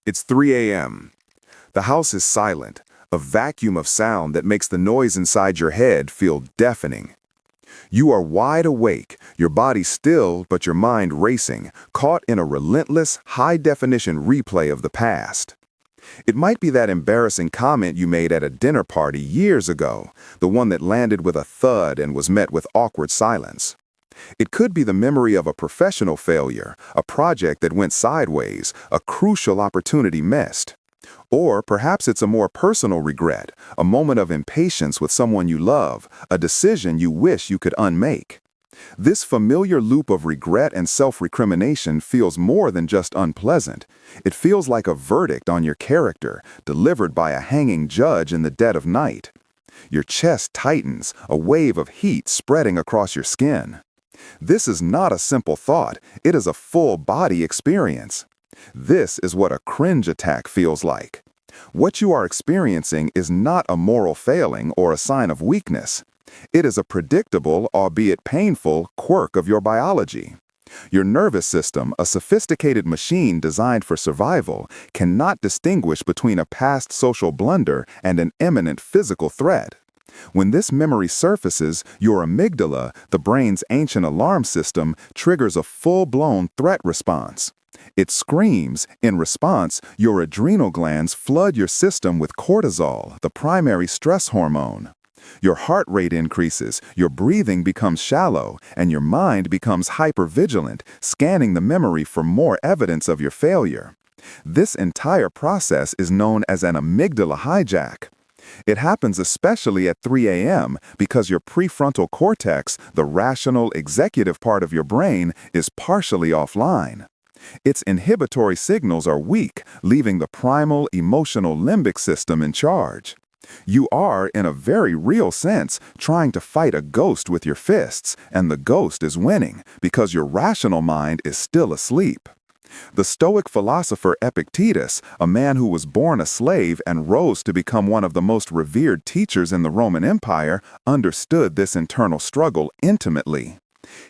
It's 3 a.m. The house is silent, a vacuum of sound that makes the noise inside your head feel deafening. You are wide awake, your body still but your mind racing, caught in a relentless, high-definition replay of the past. It might be that embarrassing comment you made at a dinner party years ago, the one that landed with a thud and was met with awkward silence. It could be the memory of a professional failure, a project that went sideways, a crucial opportunity missed. Or perhaps it's a more personal regret, a moment of impatience with someone you love, a decision you wish you could unmake. This familiar loop of regret and self-recrimination feels more than just unpleasant. It feels like a verdict on your character, delivered by a hanging judge in the dead of night. Your chest tightens, a wave of heat spreading across your skin. This is not a simple thought, it is a full-body experience. This is what a cringe attack feels like. What you are experiencing is not a moral failing or a sign of weakness. It is a predictable, albeit painful, quirk of your biology. Your nervous system, a sophisticated machine designed for survival, cannot distinguish between a past social blunder and an imminent physical threat. When this memory surfaces, your amygdala, the brain's ancient alarm system, triggers a full-blown threat response. It screams. In response, your adrenal glands flood your system with cortisol, the primary stress hormone. Your heart rate increases, your breathing becomes shallow, and your mind becomes hypervigilant, scanning the memory for more evidence of your failure. This entire process is known as an amygdala hijack. It happens especially at 3 a.m. because your prefrontal cortex, the rational, executive part of your brain, is partially offline. Its inhibitory signals are weak, leaving the primal, emotional limbic system in charge. You are, in a very real sense, trying to fight a ghost with your fists, and the ghost is winning because your rational mind is still asleep. The Stoic philosopher Epictetus, a man who was born a slave and rose to become one of the most revered teachers in the Roman Empire, understood this internal struggle intimately.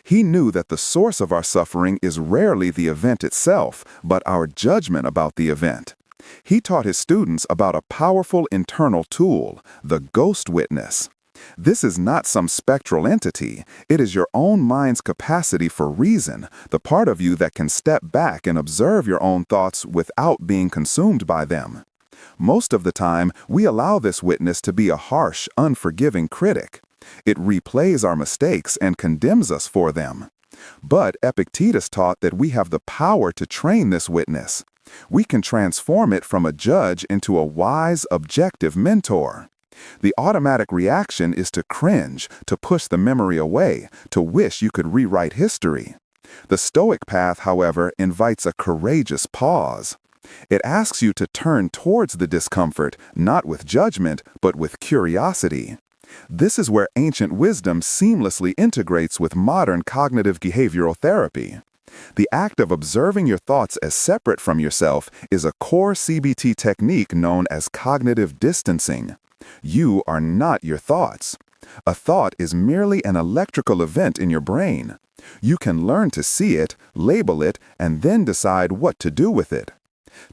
He knew that the source of our suffering is rarely the event itself, but our judgment about the event. He taught his students about a powerful internal tool, the ghost witness. This is not some spectral entity. It is your own mind's capacity for reason, the part of you that can step back and observe your own thoughts without being consumed by them. Most of the time, we allow this witness to be a harsh, unforgiving critic. It replays our mistakes and condemns us for them. But Epictetus taught that we have the power to train this witness. We can transform it from a judge into a wise, objective mentor. The automatic reaction is to cringe, to push the memory away, to wish you could rewrite history. The Stoic path, however, invites a courageous pause. It asks you to turn towards the discomfort, not with judgment, but with curiosity. This is where ancient wisdom seamlessly integrates with modern cognitive behavioral therapy. The act of observing your thoughts as separate from yourself is a core CBT technique known as cognitive distancing. You are not your thoughts. A thought is merely an electrical event in your brain. You can learn to see it, label it, and then decide what to do with it.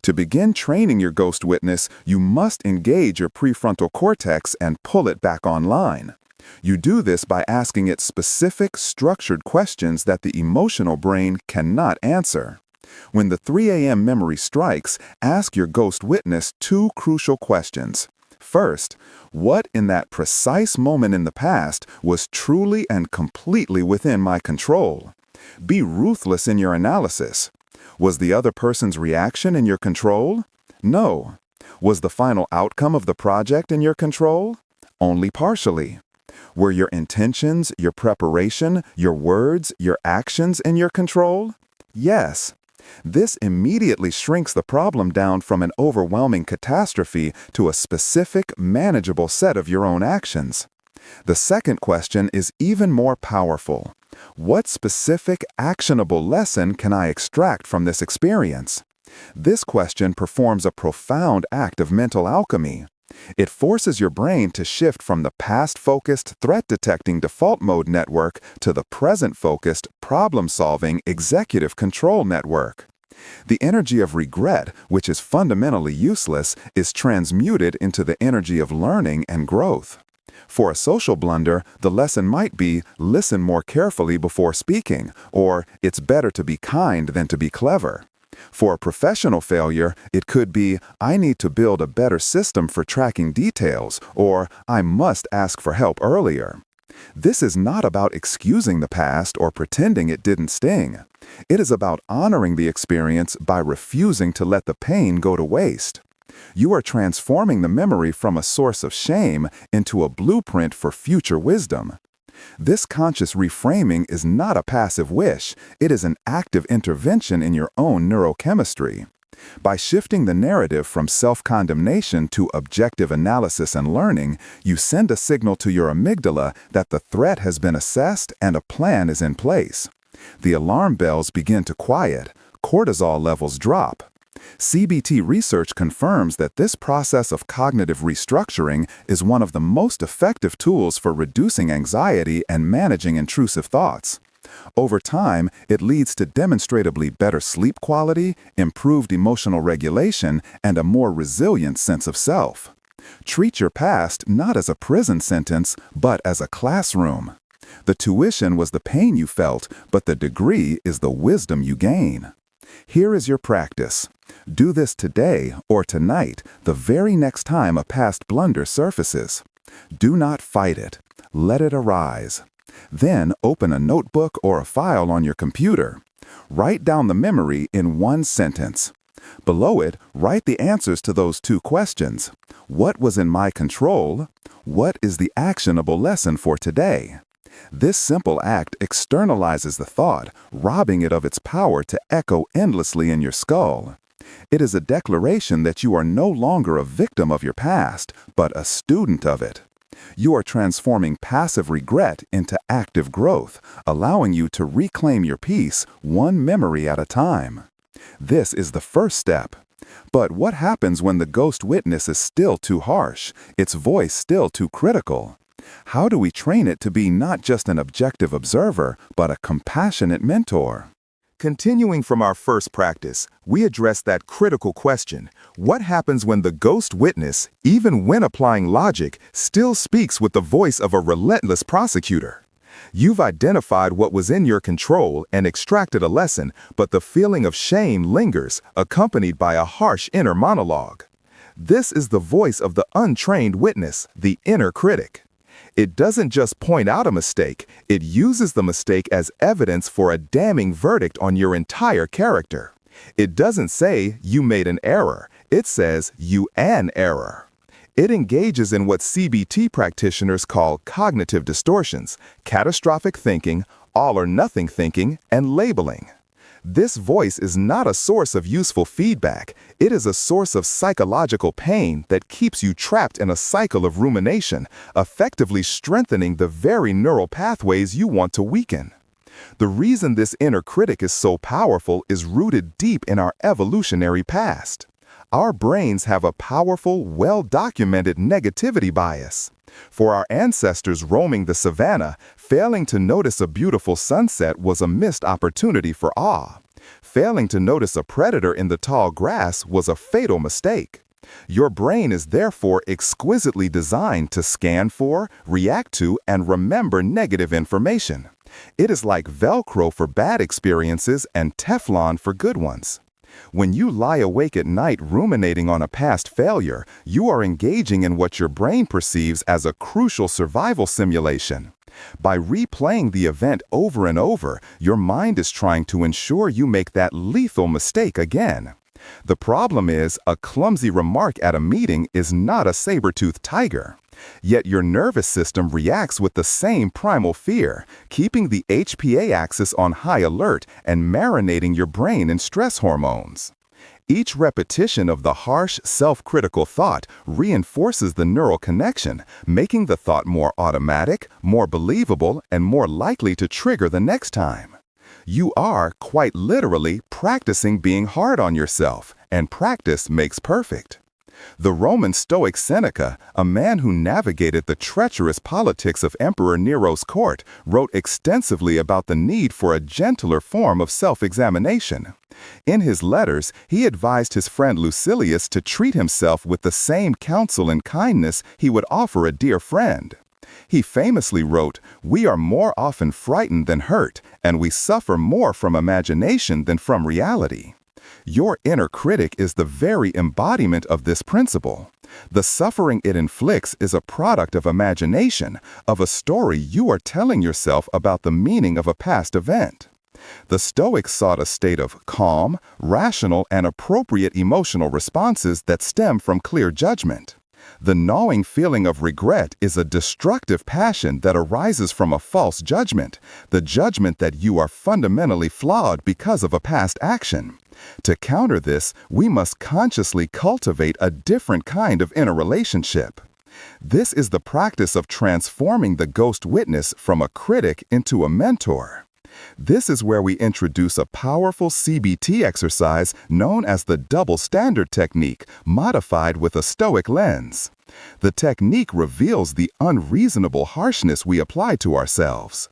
To begin training your ghost witness, you must engage your prefrontal cortex and pull it back online. You do this by asking it specific, structured questions that the emotional brain cannot answer. When the 3 a.m. memory strikes, ask your ghost witness two crucial questions. First, what in that precise moment in the past was truly and completely within my control? Be ruthless in your analysis. Was the other person's reaction in your control? No. Was the final outcome of the project in your control? Only partially. Were your intentions, your preparation, your words, your actions in your control? Yes. This immediately shrinks the problem down from an overwhelming catastrophe to a specific, manageable set of your own actions. The second question is even more powerful. What specific, actionable lesson can I extract from this experience? This question performs a profound act of mental alchemy. It forces your brain to shift from the past-focused, threat-detecting default mode network to the present-focused, problem-solving, executive control network. The energy of regret, which is fundamentally useless, is transmuted into the energy of learning and growth. For a social blunder, the lesson might be, listen more carefully before speaking, or it's better to be kind than to be clever. For a professional failure, it could be, I need to build a better system for tracking details, or I must ask for help earlier. This is not about excusing the past or pretending it didn't sting. It is about honoring the experience by refusing to let the pain go to waste. You are transforming the memory from a source of shame into a blueprint for future wisdom. This conscious reframing is not a passive wish, it is an active intervention in your own neurochemistry. By shifting the narrative from self-condemnation to objective analysis and learning, you send a signal to your amygdala that the threat has been assessed and a plan is in place. The alarm bells begin to quiet, cortisol levels drop. CBT research confirms that this process of cognitive restructuring is one of the most effective tools for reducing anxiety and managing intrusive thoughts. Over time, it leads to demonstrably better sleep quality, improved emotional regulation, and a more resilient sense of self. Treat your past not as a prison sentence, but as a classroom. The tuition was the pain you felt, but the degree is the wisdom you gain. Here is your practice. Do this today or tonight, the very next time a past blunder surfaces. Do not fight it. Let it arise. Then open a notebook or a file on your computer. Write down the memory in one sentence. Below it, write the answers to those two questions. What was in my control? What is the actionable lesson for today? This simple act externalizes the thought, robbing it of its power to echo endlessly in your skull. It is a declaration that you are no longer a victim of your past, but a student of it. You are transforming passive regret into active growth, allowing you to reclaim your peace one memory at a time. This is the first step. But what happens when the ghost witness is still too harsh, its voice still too critical? How do we train it to be not just an objective observer, but a compassionate mentor? Continuing from our first practice, we address that critical question: what happens when the ghost witness, even when applying logic, still speaks with the voice of a relentless prosecutor? You've identified what was in your control and extracted a lesson, but the feeling of shame lingers, accompanied by a harsh inner monologue. This is the voice of the untrained witness, the inner critic. It doesn't just point out a mistake, it uses the mistake as evidence for a damning verdict on your entire character. It doesn't say, you made an error. It says, you an error. It engages in what CBT practitioners call cognitive distortions, catastrophic thinking, all-or-nothing thinking, and labeling. This voice is not a source of useful feedback. It is a source of psychological pain that keeps you trapped in a cycle of rumination, effectively strengthening the very neural pathways you want to weaken. The reason this inner critic is so powerful is rooted deep in our evolutionary past. Our brains have a powerful, well-documented negativity bias. For our ancestors roaming the savannah, failing to notice a beautiful sunset was a missed opportunity for awe. Failing to notice a predator in the tall grass was a fatal mistake. Your brain is therefore exquisitely designed to scan for, react to, and remember negative information. It is like Velcro for bad experiences and Teflon for good ones. When you lie awake at night ruminating on a past failure, you are engaging in what your brain perceives as a crucial survival simulation. By replaying the event over and over, your mind is trying to ensure you make that lethal mistake again. The problem is, a clumsy remark at a meeting is not a saber-toothed tiger. Yet your nervous system reacts with the same primal fear, keeping the HPA axis on high alert and marinating your brain in stress hormones. Each repetition of the harsh, self-critical thought reinforces the neural connection, making the thought more automatic, more believable, and more likely to trigger the next time. You are, quite literally, practicing being hard on yourself, and practice makes perfect. The Roman Stoic Seneca, a man who navigated the treacherous politics of Emperor Nero's court, wrote extensively about the need for a gentler form of self-examination. In his letters, he advised his friend Lucilius to treat himself with the same counsel and kindness he would offer a dear friend. He famously wrote, "We are more often frightened than hurt, and we suffer more from imagination than from reality." Your inner critic is the very embodiment of this principle. The suffering it inflicts is a product of imagination, of a story you are telling yourself about the meaning of a past event. The Stoics sought a state of calm, rational, and appropriate emotional responses that stem from clear judgment. The gnawing feeling of regret is a destructive passion that arises from a false judgment, the judgment that you are fundamentally flawed because of a past action. To counter this, we must consciously cultivate a different kind of inner relationship. This is the practice of transforming the ghost witness from a critic into a mentor. This is where we introduce a powerful CBT exercise known as the double standard technique, modified with a Stoic lens. The technique reveals the unreasonable harshness we apply to ourselves.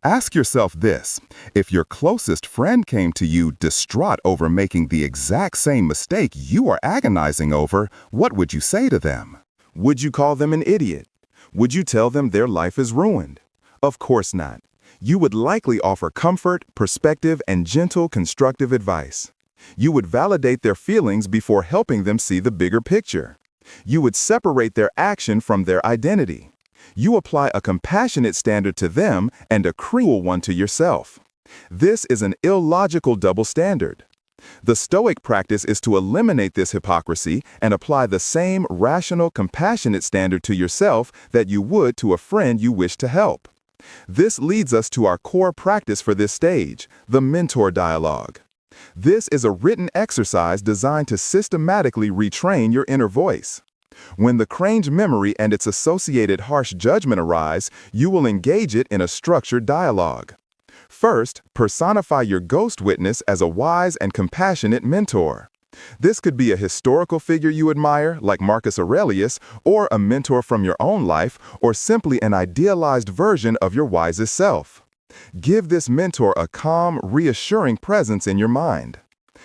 Ask yourself this: if your closest friend came to you distraught over making the exact same mistake you are agonizing over, what would you say to them? Would you call them an idiot? Would you tell them their life is ruined? Of course not. You would likely offer comfort, perspective, and gentle, constructive advice. You would validate their feelings before helping them see the bigger picture. You would separate their action from their identity. You apply a compassionate standard to them and a cruel one to yourself. This is an illogical double standard. The Stoic practice is to eliminate this hypocrisy and apply the same rational, compassionate standard to yourself that you would to a friend you wish to help. This leads us to our core practice for this stage, the mentor dialogue. This is a written exercise designed to systematically retrain your inner voice. When the cringe memory and its associated harsh judgment arise, you will engage it in a structured dialogue. First, personify your ghost witness as a wise and compassionate mentor. This could be a historical figure you admire, like Marcus Aurelius, or a mentor from your own life, or simply an idealized version of your wisest self. Give this mentor a calm, reassuring presence in your mind.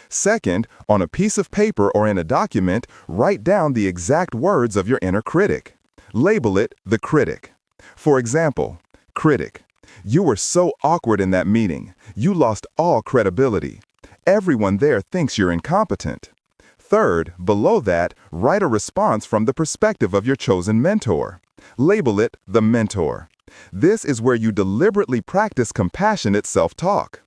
Second, on a piece of paper or in a document, write down the exact words of your inner critic. Label it the critic. For example, critic: "You were so awkward in that meeting. You lost all credibility. Everyone there thinks you're incompetent." Third, below that, write a response from the perspective of your chosen mentor. Label it the mentor. This is where you deliberately practice compassionate self-talk.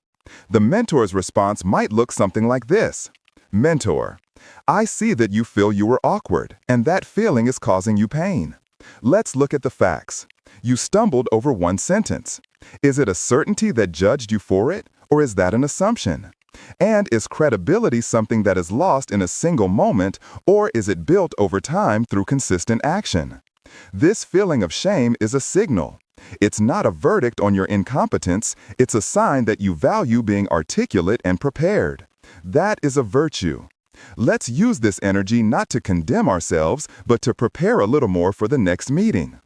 The mentor's response might look something like this. Mentor: "I see that you feel you were awkward, and that feeling is causing you pain. Let's look at the facts. You stumbled over one sentence. Is it a certainty that judged you for it, or is that an assumption? And is credibility something that is lost in a single moment, or is it built over time through consistent action? This feeling of shame is a signal. It's not a verdict on your incompetence, it's a sign that you value being articulate and prepared. That is a virtue. Let's use this energy not to condemn ourselves, but to prepare a little more for the next meeting.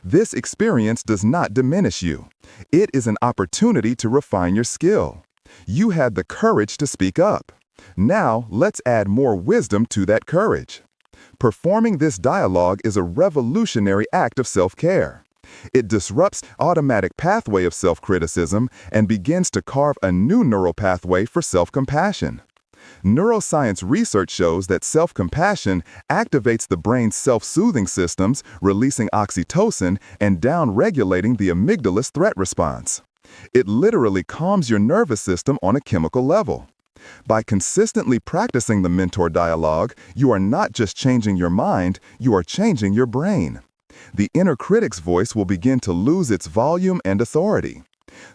This experience does not diminish you. It is an opportunity to refine your skill. You had the courage to speak up. Now, let's add more wisdom to that courage. Performing this dialogue is a revolutionary act of self-care. It disrupts the automatic pathway of self-criticism and begins to carve a new neural pathway for self-compassion. Neuroscience research shows that self-compassion activates the brain's self-soothing systems, releasing oxytocin and down-regulating the amygdala's threat response. It literally calms your nervous system on a chemical level. By consistently practicing the mentor dialogue, you are not just changing your mind, you are changing your brain. The inner critic's voice will begin to lose its volume and authority.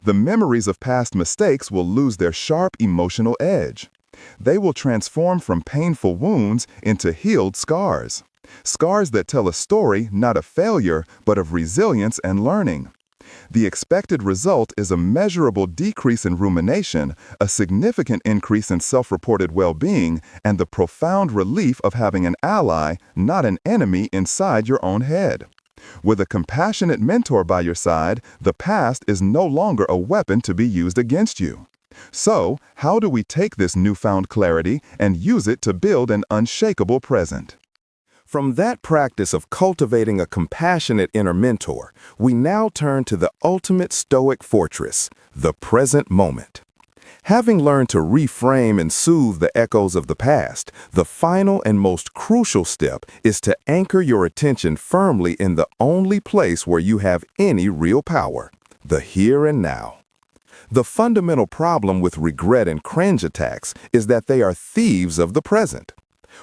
The memories of past mistakes will lose their sharp emotional edge. They will transform from painful wounds into healed scars. Scars that tell a story not of failure, but of resilience and learning. The expected result is a measurable decrease in rumination, a significant increase in self-reported well-being, and the profound relief of having an ally, not an enemy, inside your own head. With a compassionate mentor by your side, the past is no longer a weapon to be used against you. So, how do we take this newfound clarity and use it to build an unshakable present? From that practice of cultivating a compassionate inner mentor, we now turn to the ultimate Stoic fortress, the present moment. Having learned to reframe and soothe the echoes of the past, the final and most crucial step is to anchor your attention firmly in the only place where you have any real power, the here and now. The fundamental problem with regret and cringe attacks is that they are thieves of the present.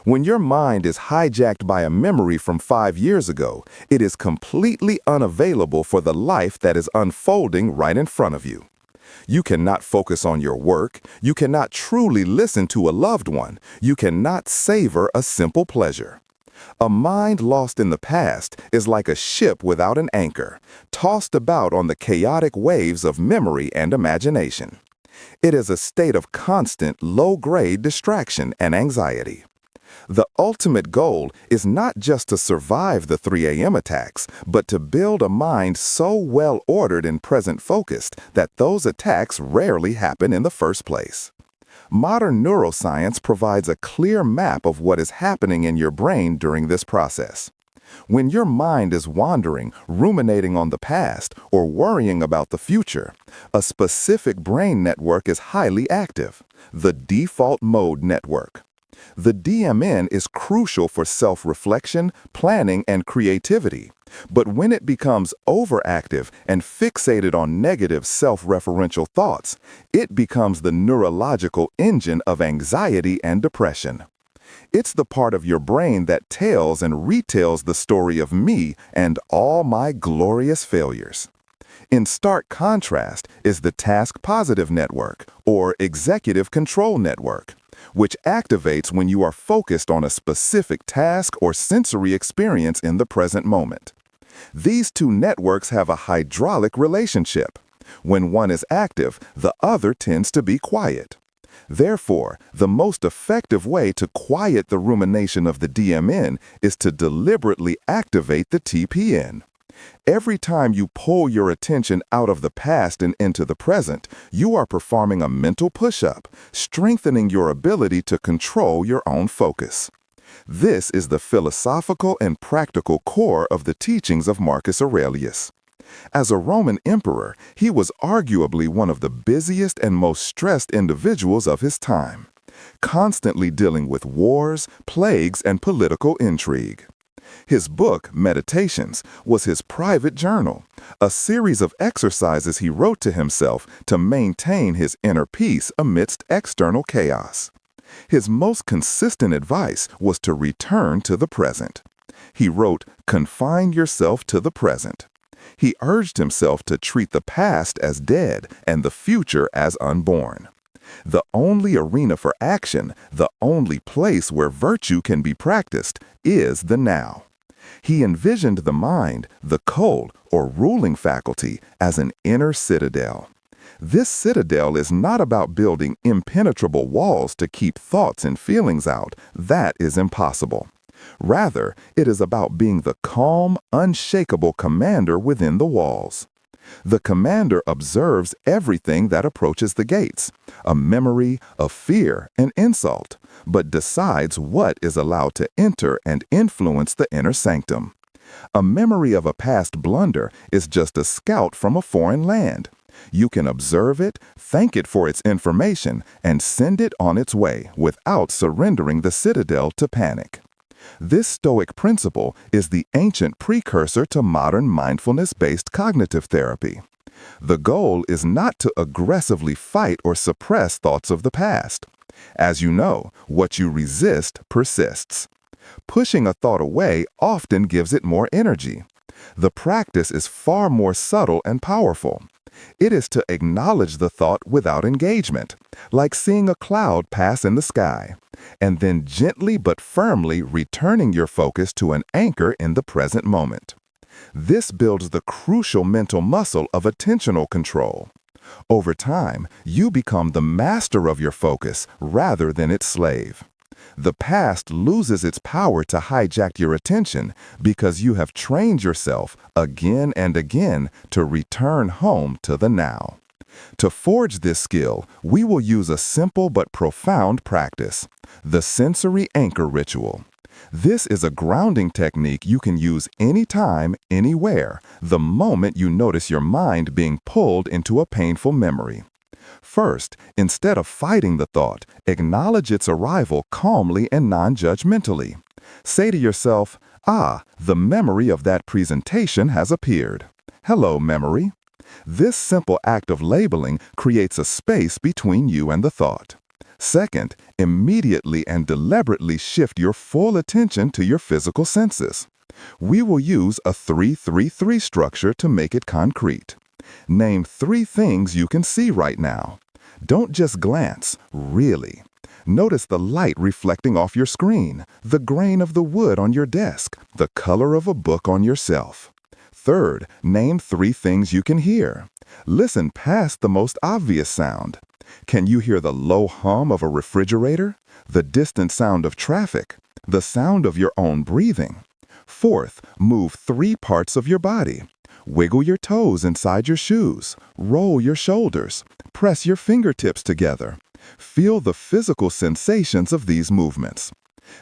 When your mind is hijacked by a memory from 5 years ago, it is completely unavailable for the life that is unfolding right in front of you. You cannot focus on your work, you cannot truly listen to a loved one, you cannot savor a simple pleasure. A mind lost in the past is like a ship without an anchor, tossed about on the chaotic waves of memory and imagination. It is a state of constant, low-grade distraction and anxiety. The ultimate goal is not just to survive the 3 a.m. attacks, but to build a mind so well-ordered and present-focused that those attacks rarely happen in the first place. Modern neuroscience provides a clear map of what is happening in your brain during this process. When your mind is wandering, ruminating on the past, or worrying about the future, a specific brain network is highly active, the default mode network. The DMN is crucial for self-reflection, planning, and creativity. But when it becomes overactive and fixated on negative self-referential thoughts, it becomes the neurological engine of anxiety and depression. It's the part of your brain that tells and retells the story of me and all my glorious failures. In stark contrast is the task-positive network, or executive control network, which activates when you are focused on a specific task or sensory experience in the present moment. These two networks have a hydraulic relationship. When one is active, the other tends to be quiet. Therefore, the most effective way to quiet the rumination of the DMN is to deliberately activate the TPN. Every time you pull your attention out of the past and into the present, you are performing a mental push-up, strengthening your ability to control your own focus. This is the philosophical and practical core of the teachings of Marcus Aurelius. As a Roman emperor, he was arguably one of the busiest and most stressed individuals of his time, constantly dealing with wars, plagues, and political intrigue. His book, Meditations, was his private journal, a series of exercises he wrote to himself to maintain his inner peace amidst external chaos. His most consistent advice was to return to the present. He wrote, "Confine yourself to the present." He urged himself to treat the past as dead and the future as unborn. The only arena for action, the only place where virtue can be practiced, is the now. He envisioned the mind, the kol, or ruling faculty, as an inner citadel. This citadel is not about building impenetrable walls to keep thoughts and feelings out. That is impossible. Rather, it is about being the calm, unshakable commander within the walls. The commander observes everything that approaches the gates, a memory, a fear, an insult, but decides what is allowed to enter and influence the inner sanctum. A memory of a past blunder is just a scout from a foreign land. You can observe it, thank it for its information, and send it on its way without surrendering the citadel to panic. This Stoic principle is the ancient precursor to modern mindfulness-based cognitive therapy. The goal is not to aggressively fight or suppress thoughts of the past. As you know, what you resist persists. Pushing a thought away often gives it more energy. The practice is far more subtle and powerful. It is to acknowledge the thought without engagement, like seeing a cloud pass in the sky, and then gently but firmly returning your focus to an anchor in the present moment. This builds the crucial mental muscle of attentional control. Over time, you become the master of your focus rather than its slave. The past loses its power to hijack your attention because you have trained yourself again and again to return home to the now. To forge this skill, we will use a simple but profound practice, the sensory anchor ritual. This is a grounding technique you can use anytime, anywhere, the moment you notice your mind being pulled into a painful memory. First, instead of fighting the thought, acknowledge its arrival calmly and non-judgmentally. Say to yourself, the memory of that presentation has appeared. Hello, memory. This simple act of labeling creates a space between you and the thought. Second, immediately and deliberately shift your full attention to your physical senses. We will use a 3-3-3 structure to make it concrete. Name 3 things you can see right now. Don't just glance, really. Notice the light reflecting off your screen, the grain of the wood on your desk, the color of a book on your shelf. Third, name 3 things you can hear. Listen past the most obvious sound. Can you hear the low hum of a refrigerator, the distant sound of traffic, the sound of your own breathing? Fourth, move 3 parts of your body. Wiggle your toes inside your shoes, roll your shoulders, press your fingertips together. Feel the physical sensations of these movements.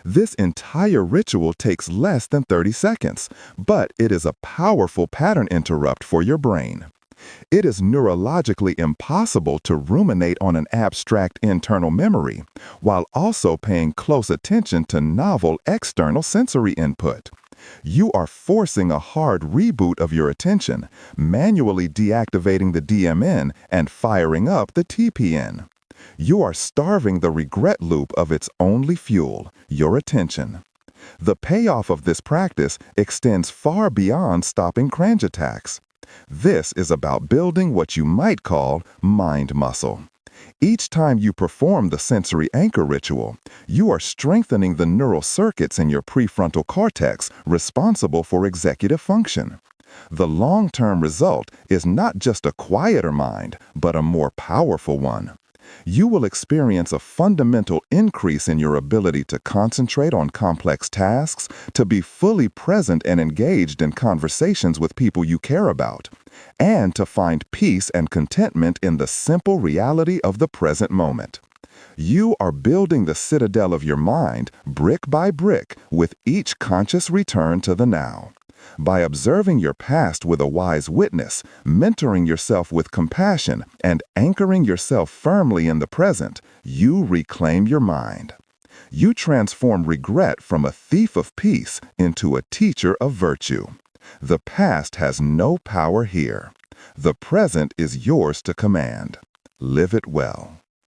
This entire ritual takes less than 30 seconds, but it is a powerful pattern interrupt for your brain. It is neurologically impossible to ruminate on an abstract internal memory while also paying close attention to novel external sensory input. You are forcing a hard reboot of your attention, manually deactivating the DMN and firing up the TPN. You are starving the regret loop of its only fuel, your attention. The payoff of this practice extends far beyond stopping cringe attacks. This is about building what you might call mind muscle. Each time you perform the sensory anchor ritual, you are strengthening the neural circuits in your prefrontal cortex responsible for executive function. The long-term result is not just a quieter mind, but a more powerful one. You will experience a fundamental increase in your ability to concentrate on complex tasks, to be fully present and engaged in conversations with people you care about, and to find peace and contentment in the simple reality of the present moment. You are building the citadel of your mind brick by brick with each conscious return to the now. By observing your past with a wise witness, mentoring yourself with compassion, and anchoring yourself firmly in the present, you reclaim your mind. You transform regret from a thief of peace into a teacher of virtue. The past has no power here. The present is yours to command. Live it well.